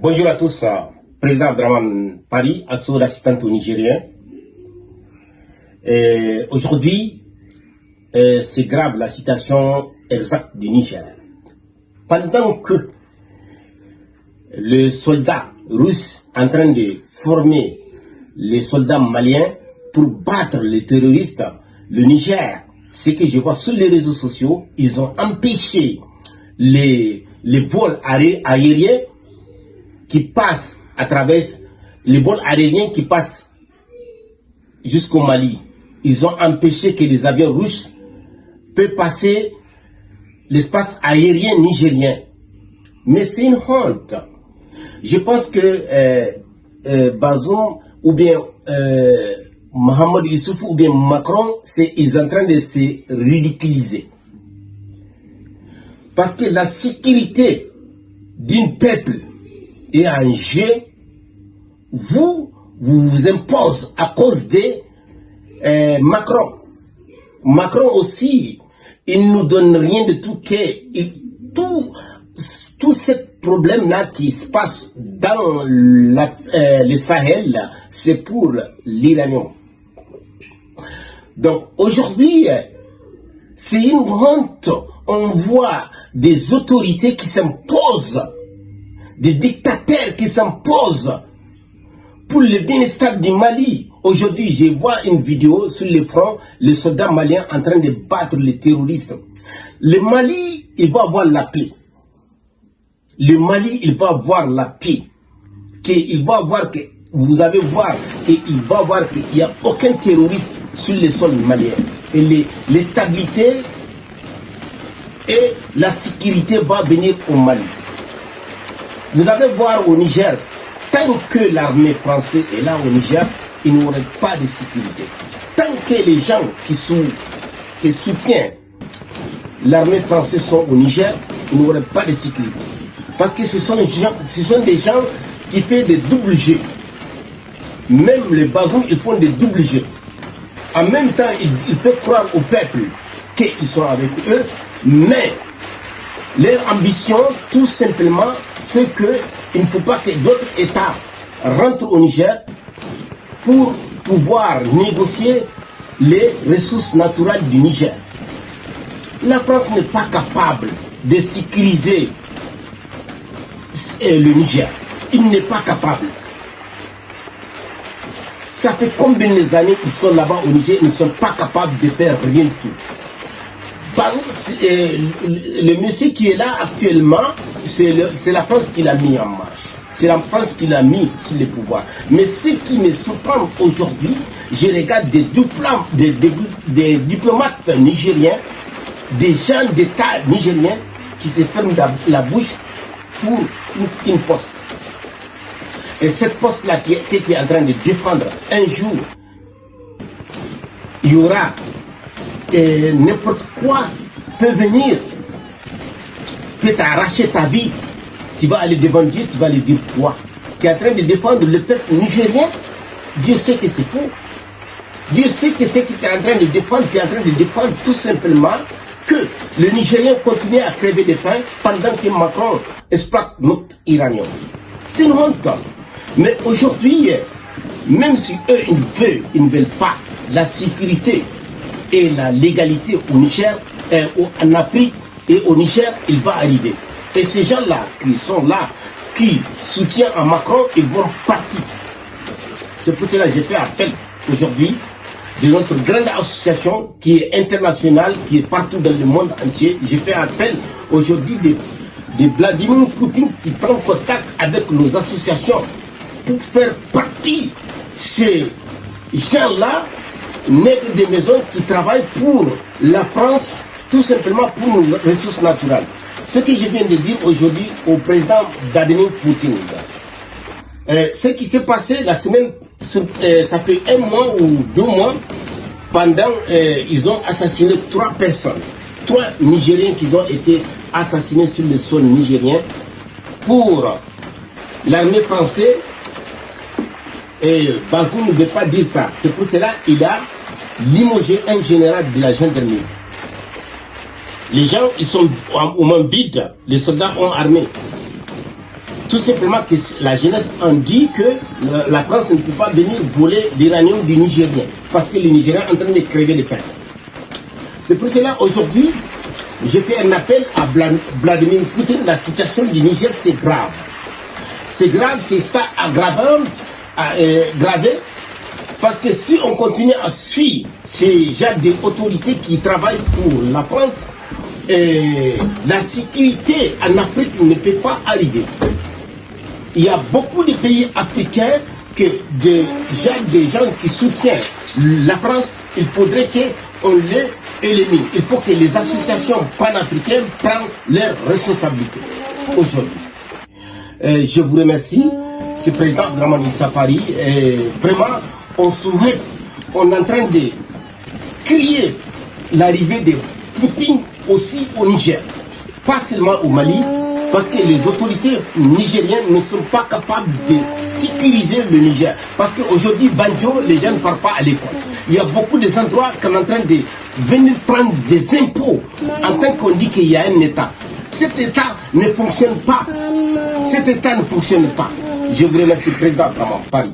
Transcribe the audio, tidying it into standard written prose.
Bonjour à tous, président Abdraman Paris, asso l'assistant au Nigérien. Aujourd'hui, c'est grave la situation exacte du Niger. Pendant que le soldat russe est en train de former les soldats maliens pour battre les terroristes, le Niger, ce que je vois sur les réseaux sociaux, ils ont empêché les vols aériens qui passent à travers les vols aériens qui passent jusqu'au Mali. Ils ont empêché que les avions russes puissent passer l'espace aérien nigérien. Mais c'est une honte. Je pense que Bazoum ou bien Mohamed Issouf ou bien Macron, ils sont en train de se ridiculiser. Parce que la sécurité d'un peuple est en jeu, vous impose à cause de Macron. Macron aussi, il nous donne rien de tout, tout ce problème-là qui se passe dans le Sahel, c'est pour l'Iranien. Donc aujourd'hui, c'est une honte. On voit des autorités qui s'imposent, des dictateurs qui s'imposent pour le bien-être du Mali. Aujourd'hui, je vois une vidéo sur le front, les soldats maliens en train de battre les terroristes. Le Mali, il va avoir la paix. Le Mali, il va avoir la paix. Il va voir que, vous allez voir qu'il va voir qu'il n'y a aucun terroriste sur le sol malien. Et les stabilités et la sécurité va venir au Mali. Vous allez voir au Niger, tant que l'armée française est là au Niger, il n'y aurait pas de sécurité. Tant que les gens qui soutiennent l'armée française sont au Niger, il n'y aurait pas de sécurité. Parce que ce sont des gens qui font des doubles jeux. Même les Bazoum, ils font des doubles jeux. En même temps, ils font croire au peuple qu'ils sont avec eux, mais leur ambition, tout simplement, c'est qu'il ne faut pas que d'autres États rentrent au Niger pour pouvoir négocier les ressources naturelles du Niger. La France n'est pas capable de sécuriser le Niger. Il n'est pas capable. Ça fait combien d'années qu'ils sont là-bas au Niger, ils ne sont pas capables de faire rien du tout. Le monsieur qui est là actuellement, c'est la France qui l'a mis en marche. C'est la France qui l'a mis sur le pouvoir. Mais ce qui me surprend aujourd'hui, je regarde des diplomates nigériens, des gens d'État nigériens qui se ferment la bouche pour une poste. Et cette poste-là qui est en train de défendre, un jour, il y aura n'importe quoi peut venir, peut t'arracher ta vie. Tu vas aller devant Dieu, tu vas lui dire quoi? Tu es en train de défendre le peuple nigérien. Dieu sait que c'est faux. Dieu sait que ce que tu es en train de défendre, tu es en train de défendre tout simplement que le Nigérien continue à crever de faim pendant que Macron exploite notre Iranien. C'est une honte. Mais aujourd'hui, même si eux ils ne veulent pas la sécurité et la légalité au Niger, en Afrique et au Niger, il va arriver. Et ces gens-là qui sont là, qui soutiennent à Macron, ils vont partir. C'est pour cela que j'ai fait appel aujourd'hui de notre grande association qui est internationale, qui est partout dans le monde entier. J'ai fait appel aujourd'hui de Vladimir Poutine qui prend contact avec nos associations pour faire partie ces gens-là, nègres de maison qui travaillent pour la France, tout simplement pour nos ressources naturelles. Ce que je viens de dire aujourd'hui au président Vladimir Poutine, ce qui s'est passé la semaine, ça fait 1 mois ou 2 mois, pendant ils ont assassiné 3 personnes, 3 Nigériens qui ont été assassinés sur le sol nigérien pour l'armée française. Et Bazoum ne veut pas dire ça. C'est pour cela qu'il a limogé un général de la gendarmerie. Les gens, ils sont au moins vides. Les soldats ont armé. Tout simplement que la jeunesse en dit que la France ne peut pas venir voler l'uranium du Nigérien, parce que le Nigérien est en train de crever de faim. C'est pour cela, aujourd'hui, je fais un appel à Vladimir Poutine. La situation du Niger, c'est grave. C'est grave, c'est ça aggravant, gravé, parce que si on continue à suivre ces gens d'autorités qui travaillent pour la France, la sécurité en Afrique ne peut pas arriver. Il y a beaucoup de pays africains que des gens qui soutiennent la France, il faudrait qu'on les élimine. Il faut que les associations panafricaines prennent leurs responsabilités aujourd'hui. Je vous remercie, c'est le président Dramane Issa Paris. Vraiment, on souhaite, on est en train de crier l'arrivée de Poutine aussi au Niger, pas seulement au Mali, parce que les autorités nigériennes ne sont pas capables de sécuriser le Niger. Parce qu'aujourd'hui, Banjo, les gens ne partent pas à l'école. Il y a beaucoup d'endroits qu'on est en train de venir prendre des impôts en tant qu'on dit qu'il y a un État. Cet État ne fonctionne pas. Cet État ne fonctionne pas. Je vous remercie, président Dramane Paris.